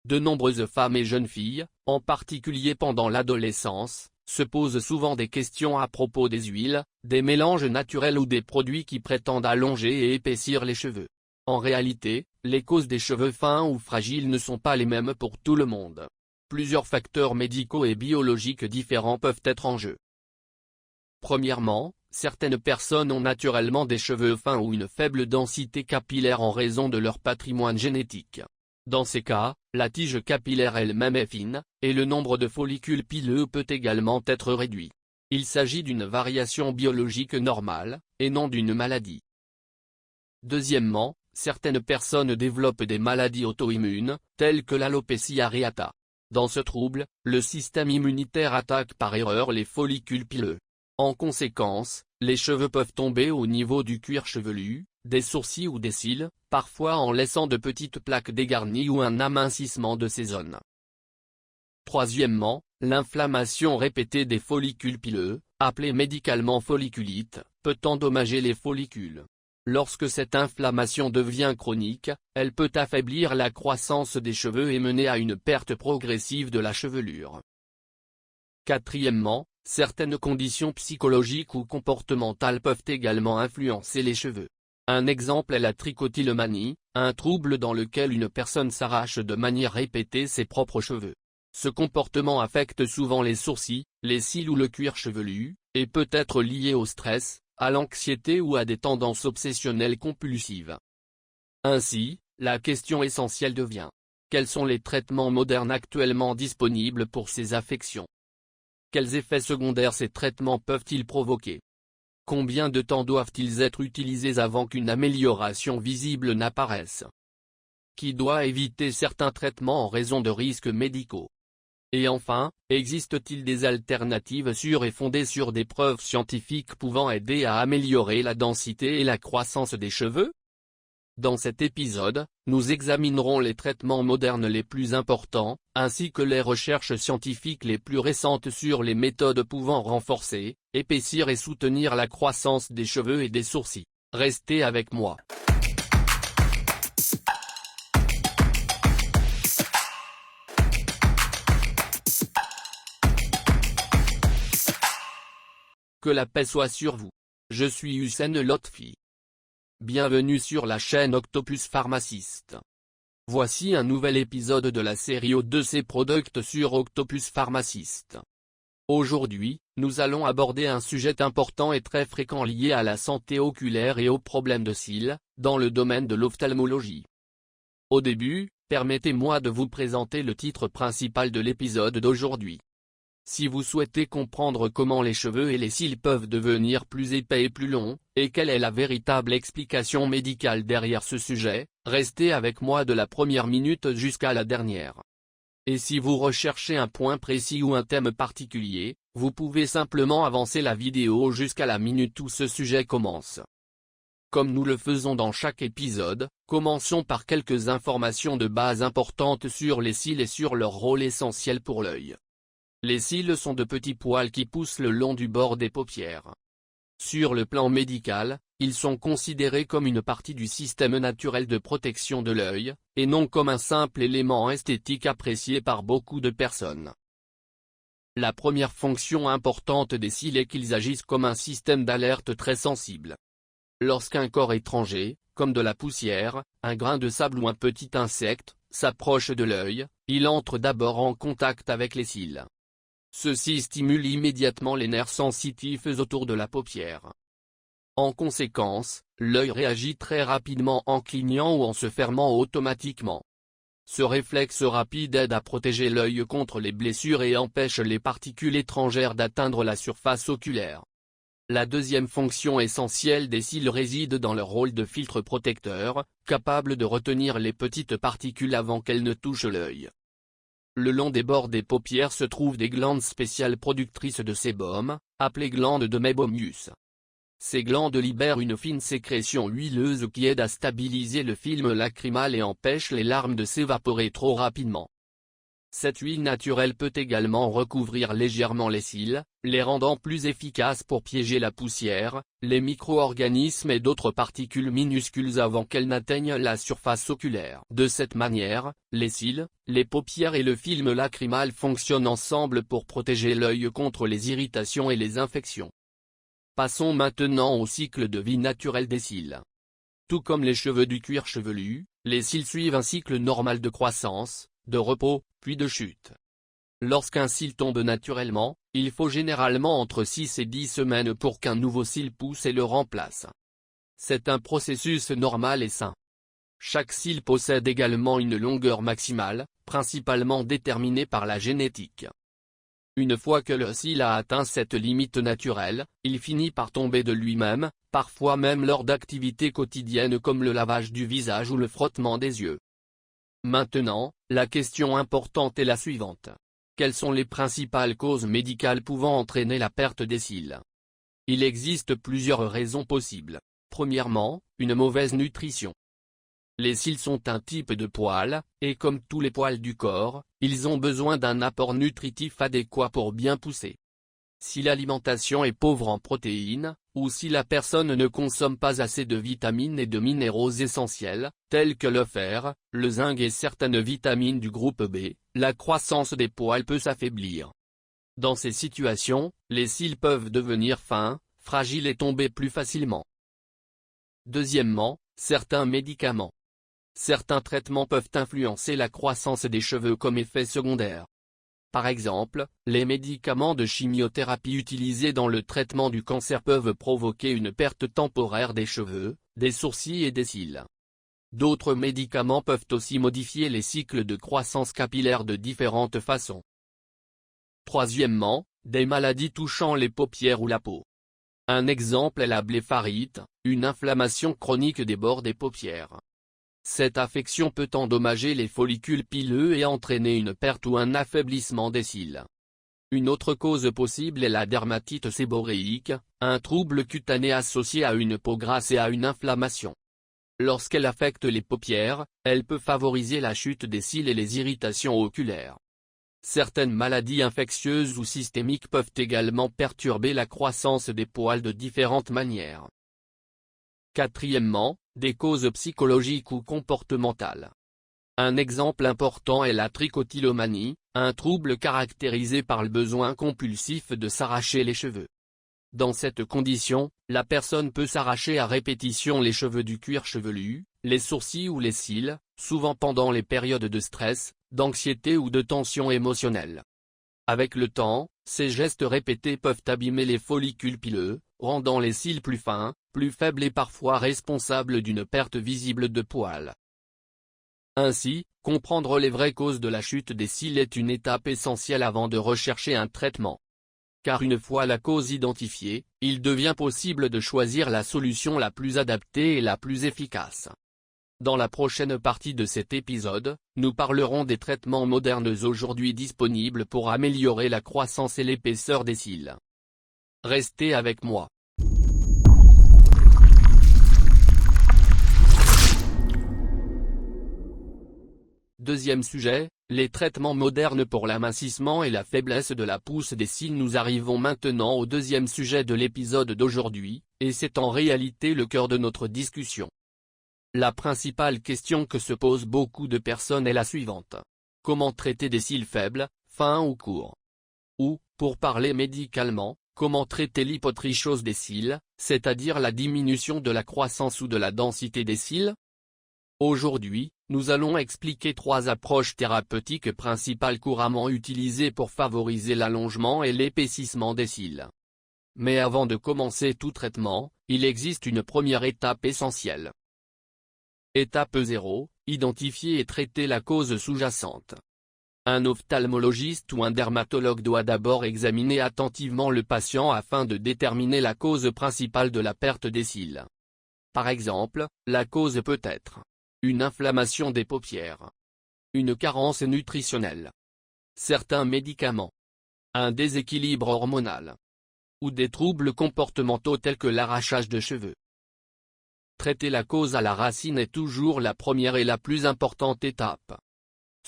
de nombreuses femmes et jeunes filles, en particulier pendant l'adolescence, se posent souvent des questions à propos des huiles, des mélanges naturels ou des produits qui prétendent allonger et épaissir les cheveux. En réalité, les causes des cheveux fins ou fragiles ne sont pas les mêmes pour tout le monde. Plusieurs facteurs médicaux et biologiques différents peuvent être en jeu. Premièrement, certaines personnes ont naturellement des cheveux fins ou une faible densité capillaire en raison de leur patrimoine génétique. Dans ces cas, la tige capillaire elle-même est fine, et le nombre de follicules pileux peut également être réduit. Il s'agit d'une variation biologique normale, et non d'une maladie. Deuxièmement, certaines personnes développent des maladies auto-immunes, telles que l'alopécie areata. Dans ce trouble, le système immunitaire attaque par erreur les follicules pileux. En conséquence, les cheveux peuvent tomber au niveau du cuir chevelu, des sourcils ou des cils, parfois en laissant de petites plaques dégarnies ou un amincissement de ces zones. Troisièmement, l'inflammation répétée des follicules pileux, appelée médicalement folliculite, peut endommager les follicules. Lorsque cette inflammation devient chronique, elle peut affaiblir la croissance des cheveux et mener à une perte progressive de la chevelure. Quatrièmement, certaines conditions psychologiques ou comportementales peuvent également influencer les cheveux. Un exemple est la trichotillomanie, un trouble dans lequel une personne s'arrache de manière répétée ses propres cheveux. Ce comportement affecte souvent les sourcils, les cils ou le cuir chevelu, et peut être lié au stress, à l'anxiété ou à des tendances obsessionnelles compulsives. Ainsi, la question essentielle devient: quels sont les traitements modernes actuellement disponibles pour ces affections? Quels effets secondaires ces traitements peuvent-ils provoquer? Combien de temps doivent-ils être utilisés avant qu'une amélioration visible n'apparaisse? Qui doit éviter certains traitements en raison de risques médicaux? Et enfin, existe-t-il des alternatives sûres et fondées sur des preuves scientifiques pouvant aider à améliorer la densité et la croissance des cheveux? Dans cet épisode, nous examinerons les traitements modernes les plus importants, ainsi que les recherches scientifiques les plus récentes sur les méthodes pouvant renforcer, épaissir et soutenir la croissance des cheveux et des sourcils. Restez avec moi. Que la paix soit sur vous. Je suis Hussein Lotfi. Bienvenue sur la chaîne Octopus Pharmacist. Voici un nouvel épisode de la série O2C Product sur Octopus Pharmacist. Aujourd'hui, nous allons aborder un sujet important et très fréquent lié à la santé oculaire et aux problèmes de cils, dans le domaine de l'ophtalmologie. Au début, permettez-moi de vous présenter le titre principal de l'épisode d'aujourd'hui. Si vous souhaitez comprendre comment les cheveux et les cils peuvent devenir plus épais et plus longs, et quelle est la véritable explication médicale derrière ce sujet, restez avec moi de la première minute jusqu'à la dernière. Et si vous recherchez un point précis ou un thème particulier, vous pouvez simplement avancer la vidéo jusqu'à la minute où ce sujet commence. Comme nous le faisons dans chaque épisode, commençons par quelques informations de base importantes sur les cils et sur leur rôle essentiel pour l'œil. Les cils sont de petits poils qui poussent le long du bord des paupières. Sur le plan médical, ils sont considérés comme une partie du système naturel de protection de l'œil, et non comme un simple élément esthétique apprécié par beaucoup de personnes. La première fonction importante des cils est qu'ils agissent comme un système d'alerte très sensible. Lorsqu'un corps étranger, comme de la poussière, un grain de sable ou un petit insecte, s'approche de l'œil, il entre d'abord en contact avec les cils. Ceci stimule immédiatement les nerfs sensitifs autour de la paupière. En conséquence, l'œil réagit très rapidement en clignant ou en se fermant automatiquement. Ce réflexe rapide aide à protéger l'œil contre les blessures et empêche les particules étrangères d'atteindre la surface oculaire. La deuxième fonction essentielle des cils réside dans leur rôle de filtre protecteur, capable de retenir les petites particules avant qu'elles ne touchent l'œil. Le long des bords des paupières se trouvent des glandes spéciales productrices de sébum, appelées glandes de Meibomius. Ces glandes libèrent une fine sécrétion huileuse qui aide à stabiliser le film lacrymal et empêche les larmes de s'évaporer trop rapidement. Cette huile naturelle peut également recouvrir légèrement les cils, les rendant plus efficaces pour piéger la poussière, les micro-organismes et d'autres particules minuscules avant qu'elles n'atteignent la surface oculaire. De cette manière, les cils, les paupières et le film lacrymal fonctionnent ensemble pour protéger l'œil contre les irritations et les infections. Passons maintenant au cycle de vie naturel des cils. Tout comme les cheveux du cuir chevelu, les cils suivent un cycle normal de croissance, de repos, puis de chute. Lorsqu'un cil tombe naturellement, il faut généralement entre 6 et 10 semaines pour qu'un nouveau cil pousse et le remplace. C'est un processus normal et sain. Chaque cil possède également une longueur maximale, principalement déterminée par la génétique. Une fois que le cil a atteint cette limite naturelle, il finit par tomber de lui-même, parfois même lors d'activités quotidiennes comme le lavage du visage ou le frottement des yeux. Maintenant, la question importante est la suivante. Quelles sont les principales causes médicales pouvant entraîner la perte des cils? Il existe plusieurs raisons possibles. Premièrement, une mauvaise nutrition. Les cils sont un type de poil, et comme tous les poils du corps, ils ont besoin d'un apport nutritif adéquat pour bien pousser. Si l'alimentation est pauvre en protéines, ou si la personne ne consomme pas assez de vitamines et de minéraux essentiels, tels que le fer, le zinc et certaines vitamines du groupe B, la croissance des poils peut s'affaiblir. Dans ces situations, les cils peuvent devenir fins, fragiles et tomber plus facilement. Deuxièmement, certains médicaments. Certains traitements peuvent influencer la croissance des cheveux comme effet secondaire. Par exemple, les médicaments de chimiothérapie utilisés dans le traitement du cancer peuvent provoquer une perte temporaire des cheveux, des sourcils et des cils. D'autres médicaments peuvent aussi modifier les cycles de croissance capillaire de différentes façons. Troisièmement, des maladies touchant les paupières ou la peau. Un exemple est la blépharite, une inflammation chronique des bords des paupières. Cette affection peut endommager les follicules pileux et entraîner une perte ou un affaiblissement des cils. Une autre cause possible est la dermatite séborréique, un trouble cutané associé à une peau grasse et à une inflammation. Lorsqu'elle affecte les paupières, elle peut favoriser la chute des cils et les irritations oculaires. Certaines maladies infectieuses ou systémiques peuvent également perturber la croissance des poils de différentes manières. Quatrièmement, des causes psychologiques ou comportementales. Un exemple important est la trichotillomanie, un trouble caractérisé par le besoin compulsif de s'arracher les cheveux. Dans cette condition, la personne peut s'arracher à répétition les cheveux du cuir chevelu, les sourcils ou les cils, souvent pendant les périodes de stress, d'anxiété ou de tension émotionnelle. Avec le temps, ces gestes répétés peuvent abîmer les follicules pileux, rendant les cils plus fins, plus faibles et parfois responsables d'une perte visible de poils. Ainsi, comprendre les vraies causes de la chute des cils est une étape essentielle avant de rechercher un traitement. Car une fois la cause identifiée, il devient possible de choisir la solution la plus adaptée et la plus efficace. Dans la prochaine partie de cet épisode, nous parlerons des traitements modernes aujourd'hui disponibles pour améliorer la croissance et l'épaisseur des cils. Restez avec moi. Deuxième sujet, les traitements modernes pour l'amincissement et la faiblesse de la pousse des cils. Nous arrivons maintenant au deuxième sujet de l'épisode d'aujourd'hui, et c'est en réalité le cœur de notre discussion. La principale question que se posent beaucoup de personnes est la suivante. Comment traiter des cils faibles, fins ou courts? Ou, pour parler médicalement, comment traiter l'hypotrichose des cils, c'est-à-dire la diminution de la croissance ou de la densité des cils? Aujourd'hui, nous allons expliquer 3 approches thérapeutiques principales couramment utilisées pour favoriser l'allongement et l'épaississement des cils. Mais avant de commencer tout traitement, il existe une première étape essentielle. Étape 0, identifier et traiter la cause sous-jacente. Un ophtalmologiste ou un dermatologue doit d'abord examiner attentivement le patient afin de déterminer la cause principale de la perte des cils. Par exemple, la cause peut être une inflammation des paupières, une carence nutritionnelle, certains médicaments, un déséquilibre hormonal, ou des troubles comportementaux tels que l'arrachage de cheveux. Traiter la cause à la racine est toujours la première et la plus importante étape.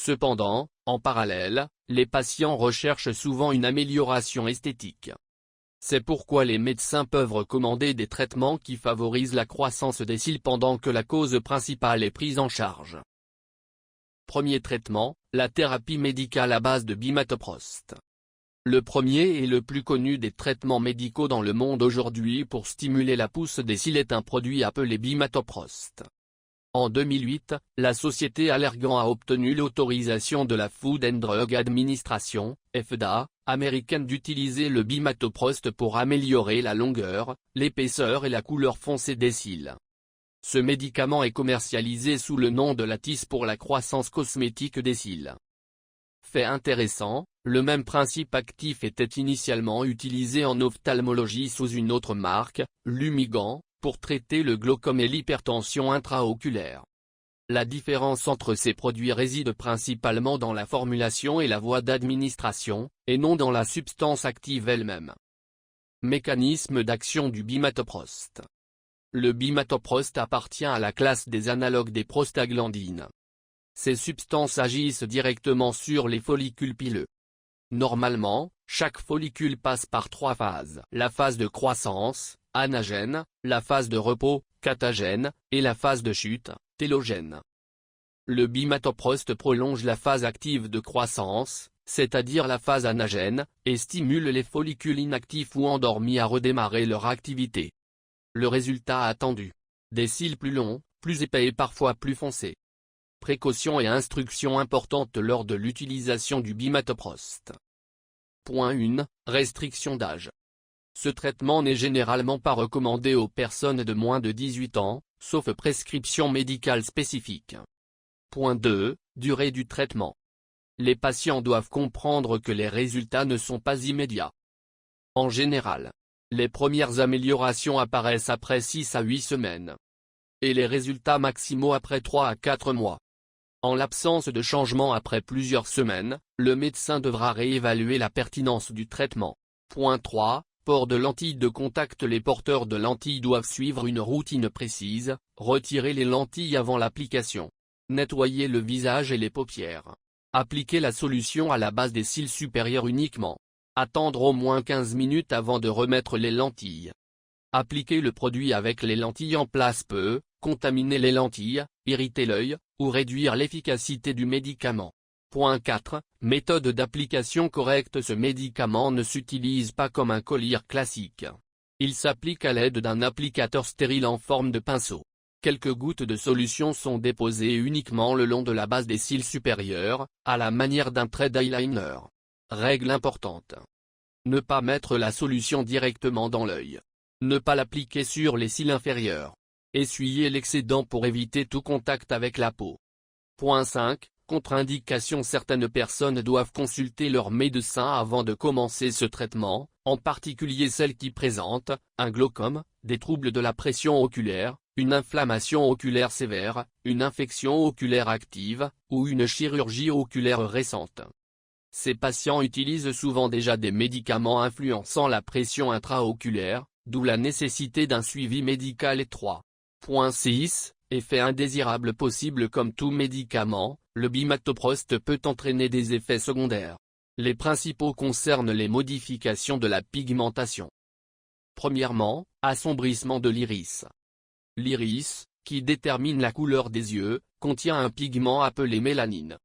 Cependant, en parallèle, les patients recherchent souvent une amélioration esthétique. C'est pourquoi les médecins peuvent recommander des traitements qui favorisent la croissance des cils pendant que la cause principale est prise en charge. Premier traitement, la thérapie médicale à base de bimatoprost. Le premier et le plus connu des traitements médicaux dans le monde aujourd'hui pour stimuler la pousse des cils est un produit appelé bimatoprost. En 2008, la société Allergan a obtenu l'autorisation de la Food and Drug Administration, FDA, américaine d'utiliser le bimatoprost pour améliorer la longueur, l'épaisseur et la couleur foncée des cils. Ce médicament est commercialisé sous le nom de Latisse pour la croissance cosmétique des cils. Fait intéressant, le même principe actif était initialement utilisé en ophtalmologie sous une autre marque, Lumigan, pour traiter le glaucome et l'hypertension intraoculaire. La différence entre ces produits réside principalement dans la formulation et la voie d'administration, et non dans la substance active elle-même. Mécanisme d'action du bimatoprost. Le bimatoprost appartient à la classe des analogues des prostaglandines. Ces substances agissent directement sur les follicules pileux. Normalement, chaque follicule passe par 3 phases. La phase de croissance, anagène, la phase de repos, catagène, et la phase de chute, télogène. Le bimatoprost prolonge la phase active de croissance, c'est-à-dire la phase anagène, et stimule les follicules inactifs ou endormis à redémarrer leur activité. Le résultat attendu. Des cils plus longs, plus épais et parfois plus foncés. Précautions et instructions importantes lors de l'utilisation du bimatoprost. Point 1. Restriction d'âge. Ce traitement n'est généralement pas recommandé aux personnes de moins de 18 ans, sauf prescription médicale spécifique. Point 2. Durée du traitement. Les patients doivent comprendre que les résultats ne sont pas immédiats. En général, les premières améliorations apparaissent après 6 à 8 semaines. Et les résultats maximaux après 3 à 4 mois. En l'absence de changement après plusieurs semaines, le médecin devra réévaluer la pertinence du traitement. Point 3. Port de lentilles de contact. Les porteurs de lentilles doivent suivre une routine précise, retirer les lentilles avant l'application. Nettoyer le visage et les paupières. Appliquer la solution à la base des cils supérieurs uniquement. Attendre au moins 15 minutes avant de remettre les lentilles. Appliquer le produit avec les lentilles en place peut contaminer les lentilles, irriter l'œil, ou réduire l'efficacité du médicament. Point 4. Méthode d'application correcte. Ce médicament ne s'utilise pas comme un collyre classique. Il s'applique à l'aide d'un applicateur stérile en forme de pinceau. Quelques gouttes de solution sont déposées uniquement le long de la base des cils supérieurs, à la manière d'un trait d'eyeliner. Règle importante. Ne pas mettre la solution directement dans l'œil. Ne pas l'appliquer sur les cils inférieurs. Essuyer l'excédent pour éviter tout contact avec la peau. Point 5. Contre-indication. Certaines personnes doivent consulter leur médecin avant de commencer ce traitement, en particulier celles qui présentent un glaucome, des troubles de la pression oculaire, une inflammation oculaire sévère, une infection oculaire active, ou une chirurgie oculaire récente. Ces patients utilisent souvent déjà des médicaments influençant la pression intraoculaire, d'où la nécessité d'un suivi médical étroit. Point 6. Effet indésirable possible. Comme tout médicament, le bimatoprost peut entraîner des effets secondaires. Les principaux concernent les modifications de la pigmentation. Premièrement, assombrissement de l'iris. L'iris, qui détermine la couleur des yeux, contient un pigment appelé mélanine.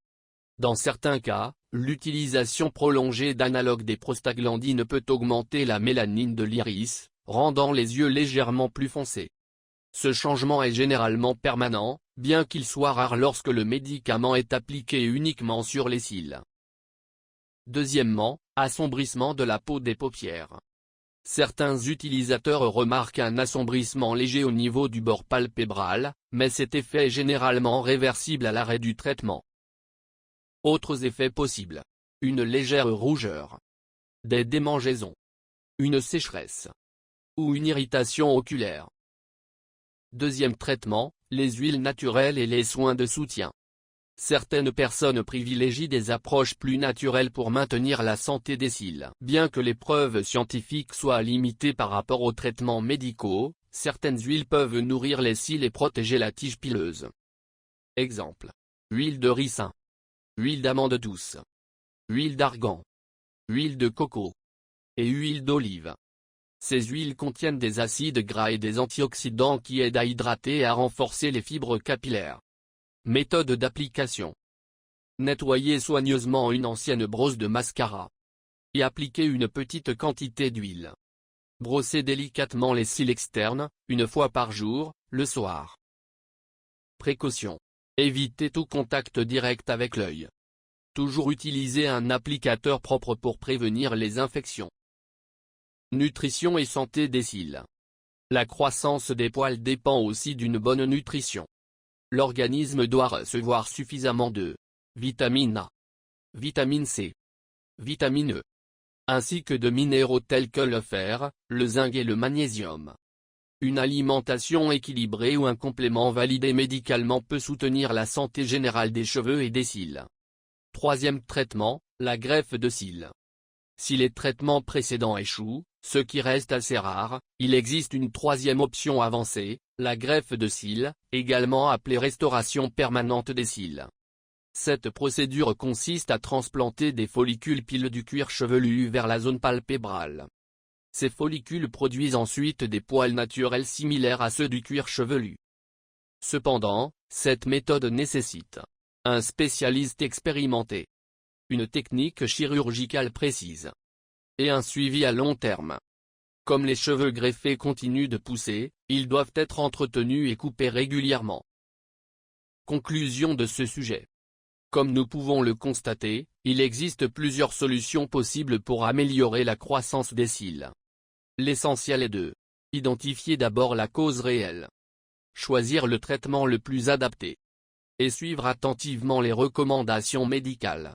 Dans certains cas, l'utilisation prolongée d'analogues des prostaglandines peut augmenter la mélanine de l'iris, rendant les yeux légèrement plus foncés. Ce changement est généralement permanent, bien qu'il soit rare lorsque le médicament est appliqué uniquement sur les cils. Deuxièmement, assombrissement de la peau des paupières. Certains utilisateurs remarquent un assombrissement léger au niveau du bord palpébral, mais cet effet est généralement réversible à l'arrêt du traitement. Autres effets possibles. Une légère rougeur. Des démangeaisons. Une sécheresse. Ou une irritation oculaire. Deuxième traitement, les huiles naturelles et les soins de soutien. Certaines personnes privilégient des approches plus naturelles pour maintenir la santé des cils. Bien que les preuves scientifiques soient limitées par rapport aux traitements médicaux, certaines huiles peuvent nourrir les cils et protéger la tige pileuse. Exemple. Huile de ricin. huile d'amande douce, huile d'argan, huile de coco et huile d'olive. Ces huiles contiennent des acides gras et des antioxydants qui aident à hydrater et à renforcer les fibres capillaires. Méthode d'application. Nettoyer soigneusement une ancienne brosse de mascara. Y appliquer une petite quantité d'huile. Brosser délicatement les cils externes, une fois par jour, le soir. Précaution. Éviter tout contact direct avec l'œil. Toujours utiliser un applicateur propre pour prévenir les infections. Nutrition et santé des cils. La croissance des poils dépend aussi d'une bonne nutrition. L'organisme doit recevoir suffisamment de vitamine A, vitamine C, vitamine E, ainsi que de minéraux tels que le fer, le zinc et le magnésium. Une alimentation équilibrée ou un complément validé médicalement peut soutenir la santé générale des cheveux et des cils. Troisième traitement, la greffe de cils. Si les traitements précédents échouent, ce qui reste assez rare, il existe une troisième option avancée, la greffe de cils, également appelée restauration permanente des cils. Cette procédure consiste à transplanter des follicules pileux du cuir chevelu vers la zone palpébrale. Ces follicules produisent ensuite des poils naturels similaires à ceux du cuir chevelu. Cependant, cette méthode nécessite un spécialiste expérimenté, une technique chirurgicale précise et un suivi à long terme. Comme les cheveux greffés continuent de pousser, ils doivent être entretenus et coupés régulièrement. Conclusion de ce sujet. Comme nous pouvons le constater, il existe plusieurs solutions possibles pour améliorer la croissance des cils. L'essentiel est de identifier d'abord la cause réelle, choisir le traitement le plus adapté et suivre attentivement les recommandations médicales.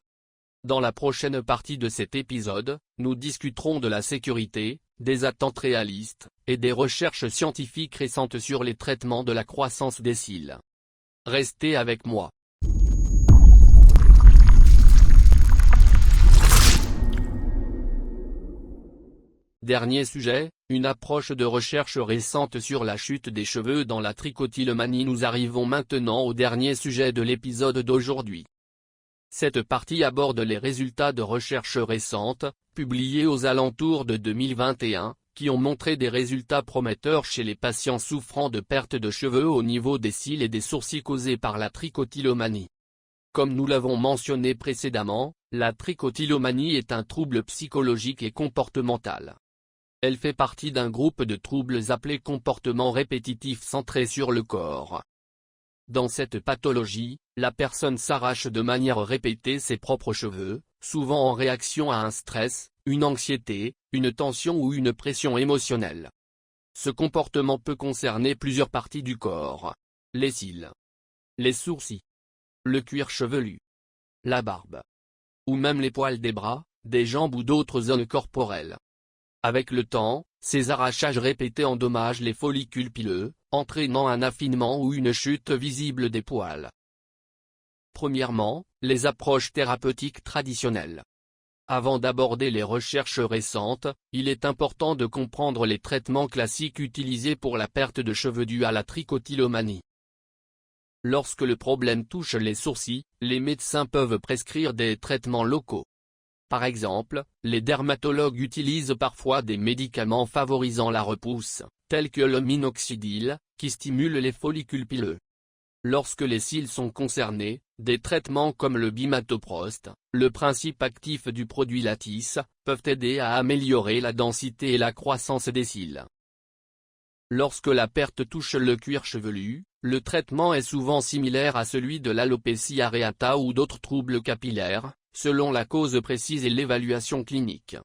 Dans la prochaine partie de cet épisode, nous discuterons de la sécurité, des attentes réalistes, et des recherches scientifiques récentes sur les traitements de la croissance des cils. Restez avec moi. Dernier sujet, une approche de recherche récente sur la chute des cheveux dans la trichotillomanie. Nous arrivons maintenant au dernier sujet de l'épisode d'aujourd'hui. Cette partie aborde les résultats de recherches récentes, publiées aux alentours de 2021, qui ont montré des résultats prometteurs chez les patients souffrant de perte de cheveux au niveau des cils et des sourcils causés par la trichotillomanie. Comme nous l'avons mentionné précédemment, la trichotillomanie est un trouble psychologique et comportemental. Elle fait partie d'un groupe de troubles appelés comportements répétitifs centrés sur le corps. Dans cette pathologie, la personne s'arrache de manière répétée ses propres cheveux, souvent en réaction à un stress, une anxiété, une tension ou une pression émotionnelle. Ce comportement peut concerner plusieurs parties du corps: les cils, les sourcils, le cuir chevelu, la barbe, ou même les poils des bras, des jambes ou d'autres zones corporelles. Avec le temps, ces arrachages répétés endommagent les follicules pileux, entraînant un affinement ou une chute visible des poils. Premièrement, les approches thérapeutiques traditionnelles. Avant d'aborder les recherches récentes, il est important de comprendre les traitements classiques utilisés pour la perte de cheveux due à la trichotillomanie. Lorsque le problème touche les sourcils, les médecins peuvent prescrire des traitements locaux. Par exemple, les dermatologues utilisent parfois des médicaments favorisant la repousse, tels que le minoxidil, qui stimule les follicules pileux. Lorsque les cils sont concernés, des traitements comme le bimatoprost, le principe actif du produit Lattice, peuvent aider à améliorer la densité et la croissance des cils. Lorsque la perte touche le cuir chevelu, le traitement est souvent similaire à celui de l'alopécie areata ou d'autres troubles capillaires, selon la cause précise et l'évaluation clinique.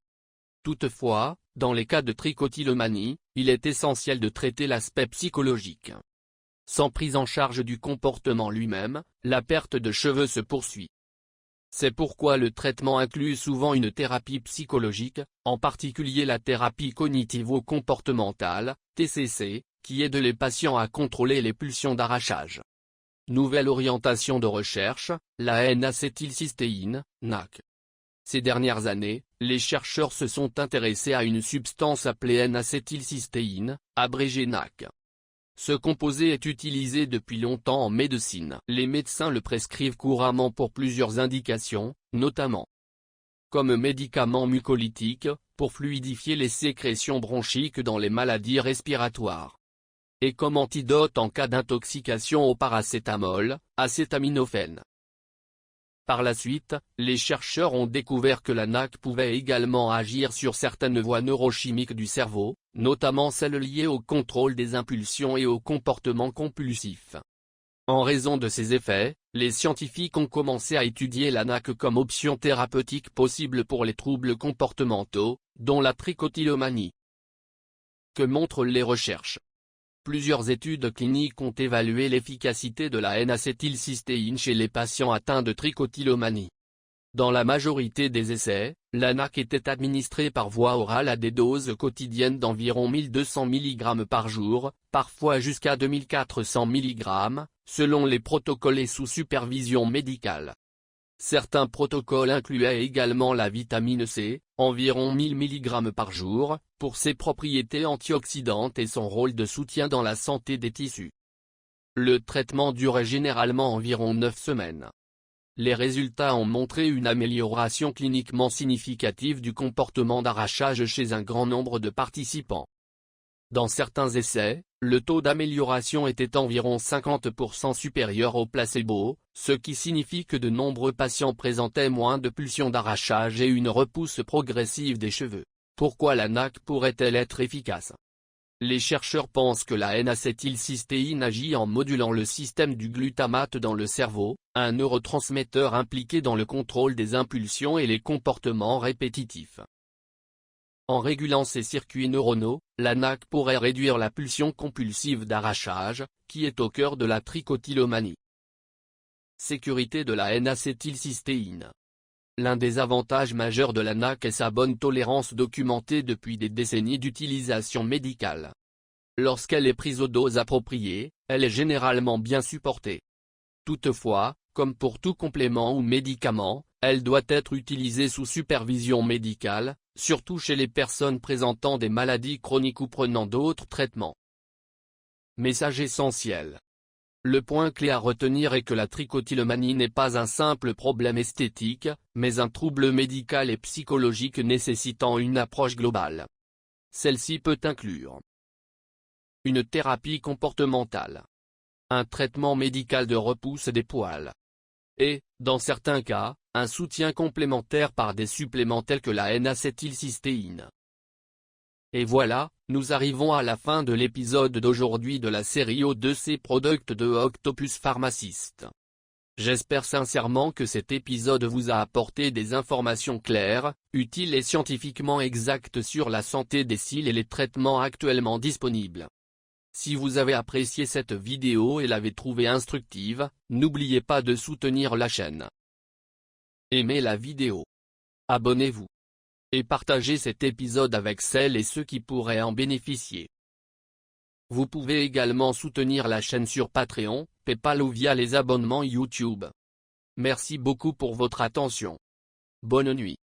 Toutefois, dans les cas de trichotillomanie, il est essentiel de traiter l'aspect psychologique. Sans prise en charge du comportement lui-même, la perte de cheveux se poursuit. C'est pourquoi le traitement inclut souvent une thérapie psychologique, en particulier la thérapie cognitivo-comportementale, TCC, qui aide les patients à contrôler les pulsions d'arrachage. Nouvelle orientation de recherche, la N-acétylcystéine, NAC. Ces dernières années, les chercheurs se sont intéressés à une substance appelée N-acétylcystéine, abrégée NAC. Ce composé est utilisé depuis longtemps en médecine. Les médecins le prescrivent couramment pour plusieurs indications, notamment comme médicament mucolytique, pour fluidifier les sécrétions bronchiques dans les maladies respiratoires, et comme antidote en cas d'intoxication au paracétamol, acétaminophène. Par la suite, les chercheurs ont découvert que la NAC pouvait également agir sur certaines voies neurochimiques du cerveau, notamment celles liées au contrôle des impulsions et au comportement compulsif. En raison de ces effets, les scientifiques ont commencé à étudier la NAC comme option thérapeutique possible pour les troubles comportementaux, dont la trichotillomanie. Que montrent les recherches? Plusieurs études cliniques ont évalué l'efficacité de la N-acétylcystéine chez les patients atteints de trichotillomanie. Dans la majorité des essais, la NAC était administrée par voie orale à des doses quotidiennes d'environ 1200 mg par jour, parfois jusqu'à 2400 mg, selon les protocoles et sous supervision médicale. Certains protocoles incluaient également la vitamine C, environ 1000 mg par jour, pour ses propriétés antioxydantes et son rôle de soutien dans la santé des tissus. Le traitement durait généralement environ 9 semaines. Les résultats ont montré une amélioration cliniquement significative du comportement d'arrachage chez un grand nombre de participants. Dans certains essais, le taux d'amélioration était environ 50% supérieur au placebo, ce qui signifie que de nombreux patients présentaient moins de pulsions d'arrachage et une repousse progressive des cheveux. Pourquoi la NAC pourrait-elle être efficace? Les chercheurs pensent que la N-acétylcystéine agit en modulant le système du glutamate dans le cerveau, un neurotransmetteur impliqué dans le contrôle des impulsions et les comportements répétitifs. En régulant ces circuits neuronaux, la NAC pourrait réduire la pulsion compulsive d'arrachage, qui est au cœur de la trichotillomanie. Sécurité de la N-acétylcystéine. L'un des avantages majeurs de la NAC est sa bonne tolérance documentée depuis des décennies d'utilisation médicale. Lorsqu'elle est prise aux doses appropriées, elle est généralement bien supportée. Toutefois, comme pour tout complément ou médicament, elle doit être utilisée sous supervision médicale, surtout chez les personnes présentant des maladies chroniques ou prenant d'autres traitements. Message essentiel. Le point clé à retenir est que la trichotillomanie n'est pas un simple problème esthétique, mais un trouble médical et psychologique nécessitant une approche globale. Celle-ci peut inclure une thérapie comportementale, un traitement médical de repousse des poils, et, dans certains cas, un soutien complémentaire par des suppléments tels que la N-acétylcystéine. Et voilà, nous arrivons à la fin de l'épisode d'aujourd'hui de la série O2C Product de Octopus Pharmacist. J'espère sincèrement que cet épisode vous a apporté des informations claires, utiles et scientifiquement exactes sur la santé des cils et les traitements actuellement disponibles. Si vous avez apprécié cette vidéo et l'avez trouvée instructive, n'oubliez pas de soutenir la chaîne. Aimez la vidéo. Abonnez-vous. Et partagez cet épisode avec celles et ceux qui pourraient en bénéficier. Vous pouvez également soutenir la chaîne sur Patreon, PayPal ou via les abonnements YouTube. Merci beaucoup pour votre attention. Bonne nuit.